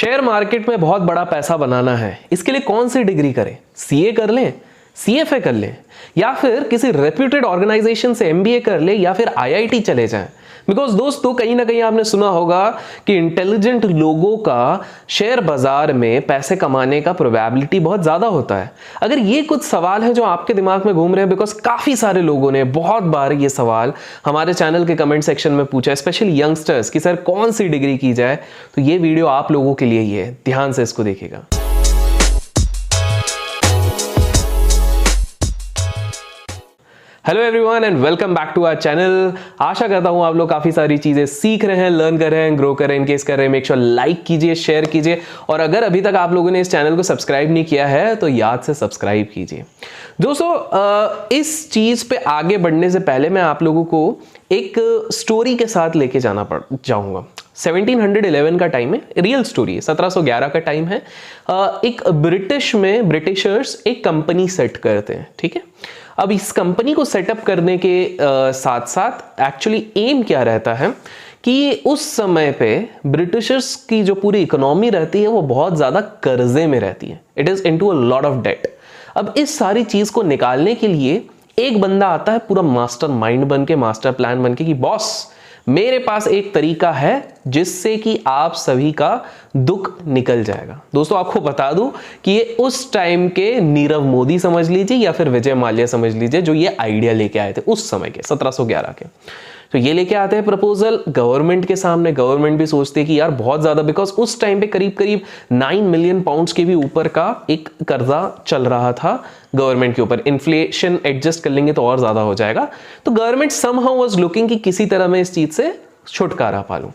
Share market में बहुत बड़ा पैसा बनाना है, इसके लिए कौन सी डिग्री करें? सीए कर लें, सीएफए कर लें, या फिर किसी रेप्यूटेड ऑर्गेनाइजेशन से एमबीए कर ले, या फिर आईआईटी चले जाएं? बिकॉज दोस्तों कहीं ना कहीं आपने सुना होगा कि इंटेलिजेंट लोगों का शेयर बाजार में पैसे कमाने का प्रोबेबिलिटी बहुत ज्यादा होता है। अगर ये कुछ सवाल है जो आपके दिमाग में घूम रहे हैं, बिकॉज काफी सारे लोगों ने बहुत बार ये सवाल हमारे चैनल के कमेंट सेक्शन में पूछा, स्पेशली यंगस्टर्स, कि सर कौन सी डिग्री की जाए, तो ये वीडियो आप लोगों के लिए ही है, ध्यान से इसको देखिएगा। Hello everyone and welcome back to our channel. आशा करता हूं आप लोग काफी सारी चीजें सीख रहे हैं, लर्न कर रहे हैं, ग्रो कर रहे हैं। इनकेस कर रहे हैं, मेक श्योर लाइक कीजिए, शेयर कीजिए, और अगर अभी तक आप लोगों ने इस चैनल को सब्सक्राइब नहीं किया है तो याद से सब्सक्राइब कीजिए। दोस्तों इस चीज पे आगे बढ़ने से पहले मैं आप लोगों को एक स्टोरी के साथ लेके जाऊंगा। 1711 का टाइम है, रियल स्टोरी है, 1711 का टाइम है। एक ब्रिटिशर्स एक कंपनी सेट करते हैं, ठीक है। अब इस कंपनी को सेटअप करने के साथ साथ एक्चुअली एम क्या रहता है कि उस समय पे ब्रिटिशर्स की जो पूरी इकोनॉमी रहती है वो बहुत ज्यादा कर्जे में रहती है। It is into a lot of debt. अब इस सारी चीज को निकालने के लिए एक बंदा आता है पूरा मास्टर माइंड बन के, मास्टर प्लान बन के, कि बॉस मेरे पास एक तरीका है जिससे कि आप सभी का दुख निकल जाएगा। दोस्तों आपको बता दूं कि ये उस टाइम के नीरव मोदी समझ लीजिए या फिर विजय माल्या समझ लीजिए, जो ये आइडिया लेके आए थे उस समय के 1711 के। तो ये लेके आते हैं प्रपोजल गवर्नमेंट के सामने। गवर्नमेंट भी सोचते हैं कि यार बहुत ज्यादा, बिकॉज उस टाइम पे करीब करीब 9 मिलियन पाउंड्स के भी ऊपर का एक कर्जा चल रहा था गवर्नमेंट के ऊपर। इन्फ्लेशन एडजस्ट कर लेंगे तो और ज्यादा हो जाएगा। तो गवर्नमेंट समहाउ वाज लुकिंग कि किसी तरह मैं इस चीज से छुटकारा पा लूं।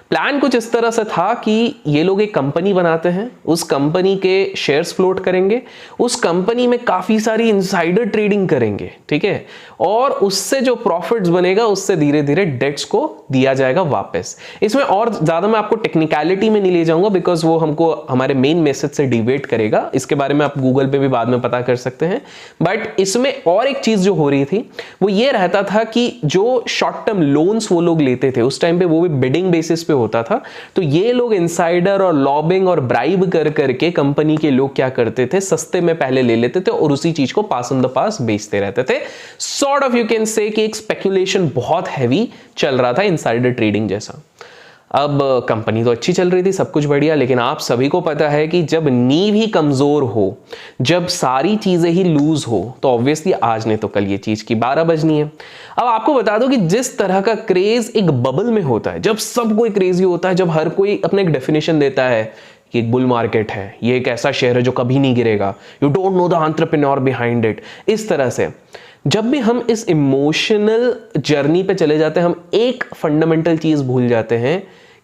प्लान कुछ इस तरह से था कि ये लोग एक कंपनी बनाते हैं, उस कंपनी के शेयर्स फ्लोट करेंगे, उस कंपनी में काफी सारी इनसाइडर ट्रेडिंग करेंगे, ठीक है, और उससे जो प्रॉफिट्स बनेगा उससे धीरे धीरे डेट्स को दिया जाएगा वापस। इसमें और ज्यादा मैं आपको टेक्निकलिटी में नहीं ले जाऊंगा, बिकॉज वो हमको हमारे मेन मैसेज से डिवेट करेगा। इसके बारे में आप गूगल पे भी बाद में पता कर सकते हैं। बट इसमें और एक चीज जो हो रही थी वो ये रहता था कि जो शॉर्ट टर्म लोन्स वो लोग लेते थे उस टाइम पे, वो भी बिडिंग बेसिस पे होता था। तो ये लोग इनसाइडर और लॉबिंग और ब्राइब कर करके कंपनी के लोग क्या करते थे, सस्ते में पहले ले लेते थे और उसी चीज को पास ऑन द पास बेचते रहते थे। Sort of you can say कि एक स्पेकुलेशन बहुत हैवी चल रहा था, इनसाइडर ट्रेडिंग जैसा। अब कंपनी तो अच्छी चल रही थी, सब कुछ बढ़िया, लेकिन आप सभी को पता है कि जब नींव ही कमजोर हो, जब सारी चीजें ही लूज हो, तो ऑब्वियसली आज नहीं तो कल ये चीज की 12 बजनी है। अब आपको बता दो कि जिस तरह का क्रेज एक बबल में होता है, जब सब कोई क्रेजी होता है, जब हर कोई अपना एक डेफिनेशन देता है कि एक बुल मार्केट है, ये एक ऐसा शेयर है जो कभी नहीं गिरेगा, you don't know the entrepreneur behind it, इस तरह से जब भी हम इस इमोशनल जर्नी पे चले जाते हैं, हम एक फंडामेंटल चीज भूल जाते हैं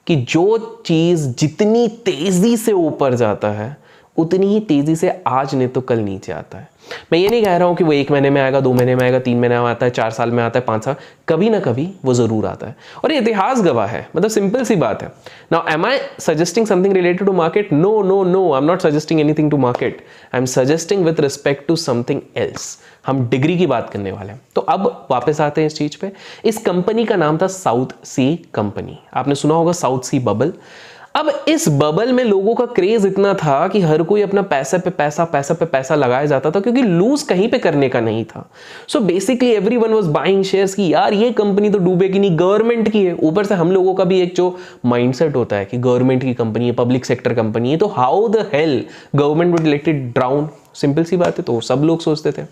कि जो चीज जितनी तेजी से ऊपर जाता है उतनी ही तेजी से आज नहीं तो कल नीचे आता है। मैं ये नहीं कह रहा हूं कि वो 1 महीने में आएगा, 2 महीने में आएगा, 3 महीने में आता है, 4 साल में आता है, 5 साल, कभी ना कभी वो जरूर आता है। और ये इतिहास गवाह है, मतलब सिंपल सी बात है। Now am I suggesting something related to market? No no no, I am not suggesting anything to market, I am suggesting with respect to something else. हम डिग्री की बात करने वाले हैं। तो अब वापस आते हैं इस चीज पे। इस कंपनी का नाम था साउथ सी कंपनी। आपने सुना होगा साउथ सी बबल। अब इस बबल में लोगों का क्रेज इतना था कि हर कोई अपना पैसे पे पैसा लगाया जाता था, क्योंकि लूज कहीं पे करने का नहीं था। So basically everyone was buying shares कि यार ये कंपनी तो डूबेगी नहीं, गवर्नमेंट की है। ऊपर से हम लोगों का भी एक जो माइंडसेट होता है कि गवर्नमेंट की कंपनी है, पब्लिक सेक्टर कंपनी है, तो how the hell government would let it drown. Simple सी बात है, तो सब लोग सोचते थे।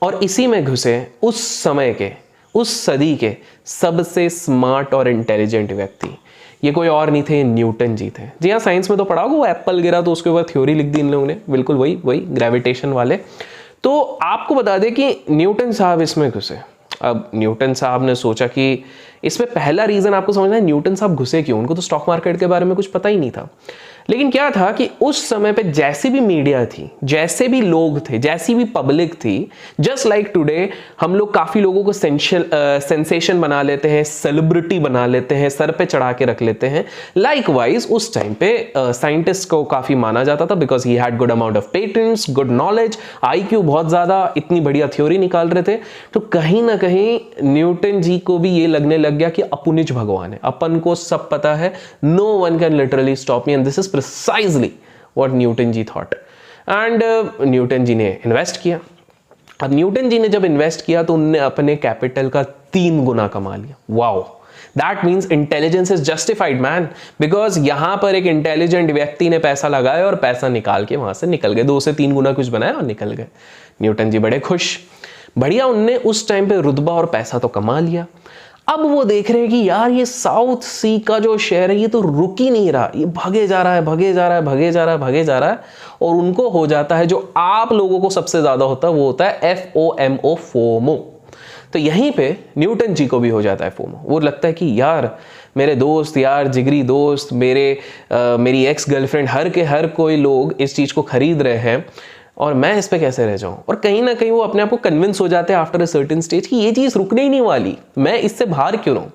और इसी में घुसे उस समय के, उस सदी के सबसे स्मार्ट और इंटेलिजेंट व्यक्ति। ये कोई और नहीं थे, न्यूटन जी थे। जी हाँ, साइंस में तो पढ़ा होगा, वो एप्पल गिरा तो उसके ऊपर थ्योरी लिख दी इन लोगों ने, बिल्कुल वही ग्रेविटेशन वाले। तो आपको बता दें कि न्यूटन साहब इसमें घुसे। अब न्यूटन साहब ने सोचा कि इसमें पहला रीजन आपको समझना है, न्यूटन साहब घुसे क्यों। उनको तो स्टॉक मार्केट के बारे में कुछ पता ही नहीं था। लेकिन क्या था कि उस समय पे जैसी भी मीडिया थी, जैसे भी लोग थे, जैसी भी पब्लिक थी, जस्ट लाइक टुडे हम लोग काफी लोगों को सेंसेशन बना लेते हैं, सेलिब्रिटी बना लेते हैं, सर पे चढ़ा के रख लेते हैं। लाइकवाइज उस टाइम पे साइंटिस्ट को काफी माना जाता था, because he had good amount of patents, good knowledge, IQ बहुत ज्यादा, इतनी बढ़िया थ्योरी निकाल रहे थे। तो कहीं ना कहीं न्यूटन जी को भी ये लगने लग गया कि अपुनिज भगवान है, अपन को सब पता है, no one can literally stop me and this is precisely what Newton ji thought and Newton ji ने इन्वेस्ट किया। अब न्यूटन जी ने जब इन्वेस्ट किया तो उनने अपने कैपिटल का 3 गुना कमा लिया। Wow, that means intelligence is justified man, because यहां पर एक इंटेलिजेंट व्यक्ति ने पैसा लगाया और पैसा निकाल के वहां से निकल गए, 2 से 3 गुना कुछ बनाया और निकल गए। न्यूटन जी बड़े खुश, बढ़िया, उनने उस टाइम पे रुतबा और पैसा तो कमा लिया। अब वो देख रहे हैं कि यार ये साउथ सी का जो शेयर है ये तो रुक ही नहीं रहा, ये भागे जा रहा है, भागे जा रहा है, भागे जा रहा है, भागे जा रहा है, और उनको हो जाता है जो आप लोगों को सबसे ज्यादा होता है, वो होता है FOMO, फोमो। तो यहीं पे न्यूटन जी को भी हो जाता है फोमो। वो लगता है कि यार मेरे दोस्त, यार जिगरी दोस्त, मेरी एक्स गर्लफ्रेंड, हर के हर कोई लोग इस चीज को खरीद रहे हैं और मैं इस पे कैसे रह जाऊं। और कहीं ना कहीं वो अपने आप को कन्विंस हो जाते हैं आफ्टर अ सर्टेन स्टेज कि ये चीज रुकने ही नहीं वाली, मैं इससे बाहर क्यों रहूं।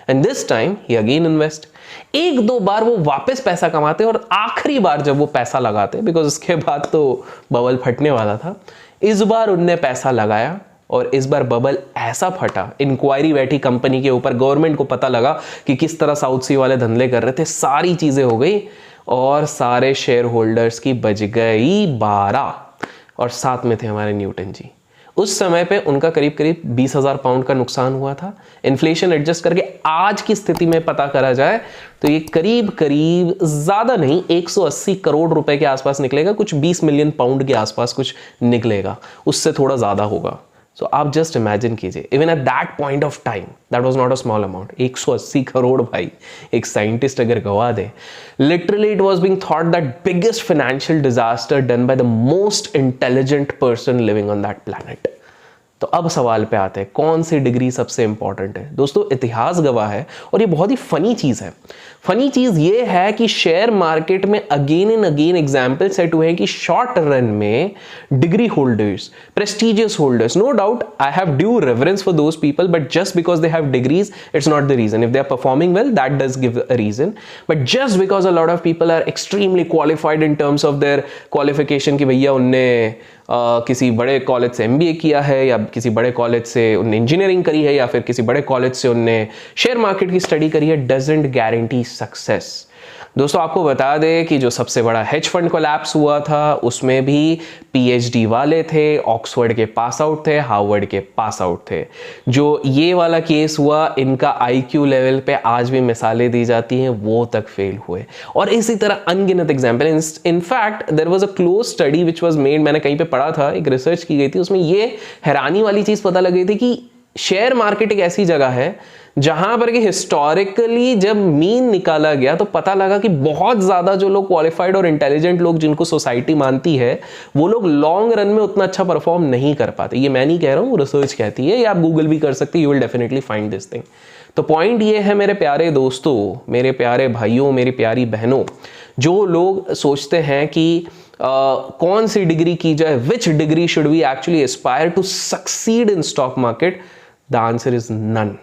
And this time he again invest. 1-2 बार वो वापस पैसा कमाते और आखिरी बार जब वो पैसा लगाते, बिकॉज उसके बाद तो बबल फटने वाला था, इस बार उनने पैसा लगाया और इस बार बबल ऐसा फटा, इंक्वायरी बैठी कंपनी के ऊपर, गवर्नमेंट को पता लगा कि किस तरह साउथ सी वाले धंधे कर रहे थे, सारी चीजें हो गई और सारे शेयर होल्डर्स की बज गई 12, और साथ में थे हमारे न्यूटन जी। उस समय पे उनका करीब करीब 20,000 पाउंड का नुकसान हुआ था। इन्फ्लेशन एडजस्ट करके आज की स्थिति में पता करा जाए तो ये करीब करीब ज्यादा नहीं 180 करोड़ रुपए के आसपास निकलेगा, कुछ 20 मिलियन पाउंड के आसपास कुछ निकलेगा, उससे थोड़ा ज्यादा होगा। सो आप जस्ट इमेजिन कीजिए, even at that point of time that was not a small amount. 180 crore भाई, एक साइंटिस्ट अगर गवा दे, literally it was being thought that biggest financial disaster done by the most intelligent person living on that planet. तो अब सवाल पे आते हैं, कौन सी डिग्री सबसे इंपॉर्टेंट है। दोस्तों इतिहास गवाह है, और ये बहुत ही फनी चीज है। फनी चीज ये है कि शेयर मार्केट में again and again example set हुए हैं कि शॉर्ट रन में degree holders, prestigious holders, no doubt I have due reference for those people, but just because they have degrees it's not the reason. If they are performing well that does give a reason, but just because a lot of people are extremely qualified in terms of their qualification, कि भैया उनने किसी बड़े college से MBA किया है, या किसी बड़े कॉलेज से उनने इंजीनियरिंग करी है, या फिर किसी बड़े कॉलेज से उनने शेयर मार्केट की स्टडी करी है, डजंट गारंटी सक्सेस। दोस्तों आपको बता दें कि जो सबसे बड़ा हेज फंड कोलैप्स हुआ था उसमें भी PhD वाले थे, ऑक्सफोर्ड के पास आउट थे, हार्वर्ड के पास आउट थे। जो ये वाला केस हुआ, इनका IQ लेवल पे आज भी मिसालें दी जाती हैं, वो तक फेल हुए। और इसी तरह अनगिनत example. In fact there was a close study which was made, मैंने कहीं पे पढ़ा था, एक रिसर्च की गई थी, उसमें ये हैरानी वाली चीज पता लगी थी कि शेयर मार्केट एक ऐसी जगह है जहां पर कि हिस्टोरिकली जब मीन निकाला गया तो पता लगा कि बहुत ज्यादा जो लोग क्वालिफाइड और इंटेलिजेंट लोग जिनको सोसाइटी मानती है, वो लोग लॉन्ग रन में उतना अच्छा परफॉर्म नहीं कर पाते। ये मैं नहीं कह रहा हूं, रिसर्च कहती है, या आप गूगल भी कर सकते, you will definitely find this thing. तो पॉइंट ये है मेरे प्यारे दोस्तों, मेरे प्यारे भाइयों, मेरी प्यारी बहनों, जो लोग सोचते हैं कि कौन सी डिग्री की जाए, which degree should we actually aspire to succeed in stock market, the answer is none.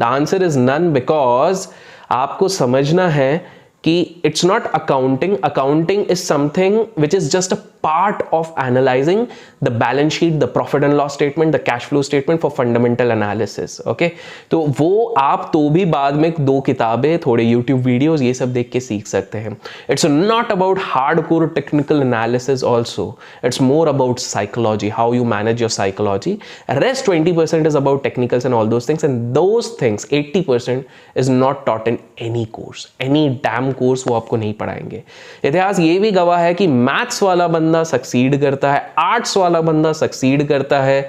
The answer is none because आपको समझना है कि it's not accounting. Accounting is something which is just a part of analysing the balance sheet, the profit and loss statement, the cash flow statement for fundamental analysis. Okay, तो वो आप तो भी बाद में 2 किताबें, थोड़े यूट्यूब वीडियोस, ये सब देख के सीख सकते हैं। It's not about hard core technical analysis also, it's more about psychology, how you manage your psychology. Rest 20% is about technicals and all those things, and those things 80% is not taught in any course, any damn course वो आपको नहीं पढ़ाएंगे। इतिहास ये भी गवाह है कि मैथ्स वाला बंदा सक्सीड करता है, आर्ट्स वाला बंदा सक्सीड करता है।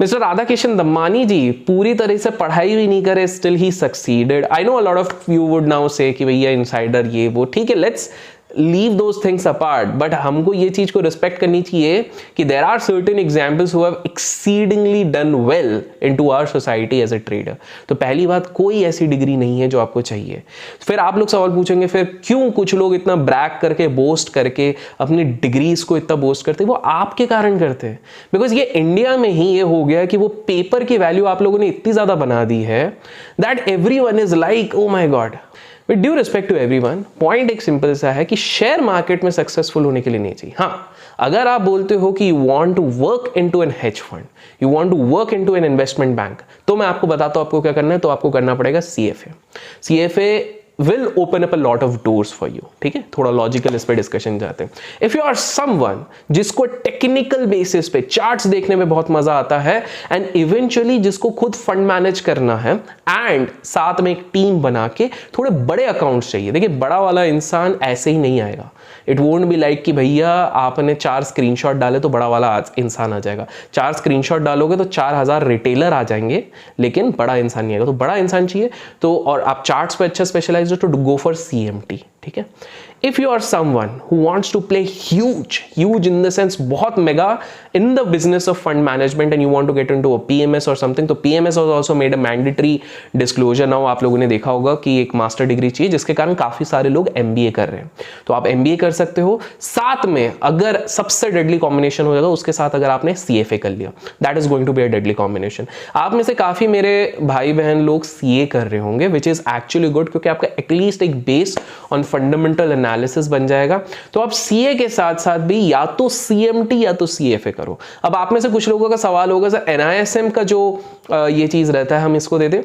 मिस्टर राधाकिशन दम्मानी जी पूरी तरह से पढ़ाई भी नहीं करे, still he succeeded. I know a lot of you would now say कि भैया इनसाइडर ये वो, ठीक है, let's leave those things apart, but हमको ये चीज को रिस्पेक्ट करनी चाहिए कि there are certain examples who have exceedingly done well into our society as a trader. तो पहली बात, कोई ऐसी डिग्री नहीं है जो आपको चाहिए। फिर आप लोग सवाल पूछेंगे, फिर क्यों कुछ लोग इतना ब्रैक करके, बोस्ट करके अपनी डिग्रीज को इतना बोस्ट करते हैं? वो आपके कारण करते हैं, बिकॉज ये इंडिया में ही ये हो गया कि वो पेपर की वैल्यू आप लोगों ने इतनी ज्यादा बना दी है that everyone is like, oh my god. With due respect to everyone, point एक सिंपल सा है कि शेयर मार्केट में सक्सेसफुल होने के लिए नहीं चाहिए। हाँ, अगर आप बोलते हो कि you want to work into a hedge fund, you want to work into an investment bank, तो मैं आपको बताता हूं आपको क्या करना है। तो आपको करना पड़ेगा CFA। CFA will open up a lot of doors for you. ठीक है, थोड़ा लॉजिकल इस पे डिस्कशन जाते हैं. If you are someone जिसको टेक्निकल बेसिस पे चार्ट्स देखने में बहुत मजा आता है एंड इवेंचुअली जिसको खुद फंड मैनेज करना है एंड साथ में एक टीम बना के थोड़े बड़े अकाउंट्स चाहिए. देखिए, बड़ा वाला इंसान ऐसे ही नहीं आएगा. इट वोंट बी लाइक कि भैया आपने 4 स्क्रीनशॉट डाले तो बड़ा वाला इंसान आ जाएगा. 4 स्क्रीनशॉट डालोगे तो 4000 रिटेलर आ जाएंगे, लेकिन बड़ा इंसान नहीं आएगा. तो बड़ा इंसान चाहिए. तो और आप चार्ट्स पे अच्छा स्पेशलाइज हो तो गो फॉर सीएमटी. ठीक है. If you are someone who wants to play huge in the sense बहुत mega in the business of fund management and you want to get into a PMS or something, तो PMS has also made a mandatory disclosure now. आप लोगों ने देखा होगा कि एक master degree चाहिए, जिसके कारण काफी सारे लोग MBA कर रहे हैं. तो आप MBA कर सकते हो. साथ में अगर सबसे डेडली कॉम्बिनेशन हो जाएगा उसके साथ अगर आपने CFA कर लिया, that is going to be a deadly combination. आप में से काफी मेरे भाई बहन लोग CA कर रहे होंगे, which is actually good, क्योंकि आपका एटलीस्ट एक बेस ऑन फंडामेंटल एनालिसिस बन जाएगा. तो आप सीए के साथ साथ भी या तो सीएमटी या तो सीएफए करो. अब आप में से कुछ लोगों का सवाल होगा सर, एनआईएसएम का जो ये चीज रहता है हम इसको दे दें,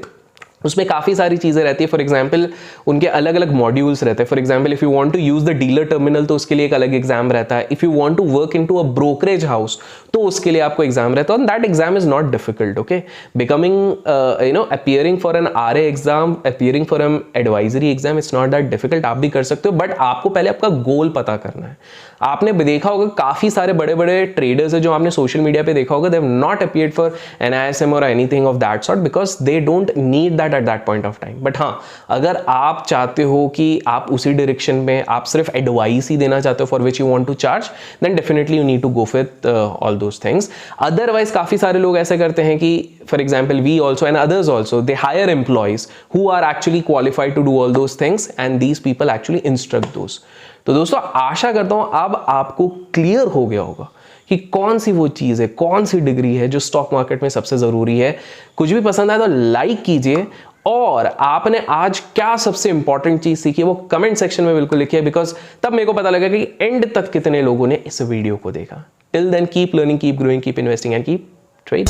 उसमें काफ़ी सारी चीज़ें रहती है. फॉर एग्जाम्पल उनके अलग अलग मॉड्यूल्स रहते हैं. For example if you want to use the dealer terminal तो उसके लिए एक अलग एग्जाम रहता है. If you want to work into a brokerage house तो उसके लिए आपको एग्जाम रहता है. That exam is not difficult. Okay, becoming appearing for an RA exam, appearing for an advisory exam, it's not that difficult. आप भी कर सकते हो, बट आपको पहले आपका गोल पता करना है. आपने देखा होगा काफ़ी सारे बड़े बड़े ट्रेडर्स है जो आपने सोशल मीडिया पे देखा होगा, they have not appeared for NISM or anything of that sort because they don't need that at that point of time. But हाँ, अगर आप चाहते हो कि आप उसी डायरेक्शन में आप सिर्फ एडवाइस ही देना चाहते हो for which you want to charge, then definitely you need to go with all those things. Otherwise काफ़ी सारे लोग ऐसे करते हैं कि for example we also and others also they hire employees who are actually qualified to do all those things and these people actually instruct those. तो दोस्तों, आशा करता हूं अब आपको क्लियर हो गया होगा कि कौन सी वो चीज़ है, कौन सी डिग्री है जो स्टॉक मार्केट में सबसे ज़रूरी है. कुछ भी पसंद आए तो लाइक कीजिए, और आपने आज क्या सबसे इंपॉर्टेंट चीज़ सीखी है वो कमेंट सेक्शन में बिल्कुल लिखिए, बिकॉज तब मेरे को पता लगा कि एंड तक कितने लोगों ने इस वीडियो को देखा. Till then keep learning, keep growing, keep investing and keep trade.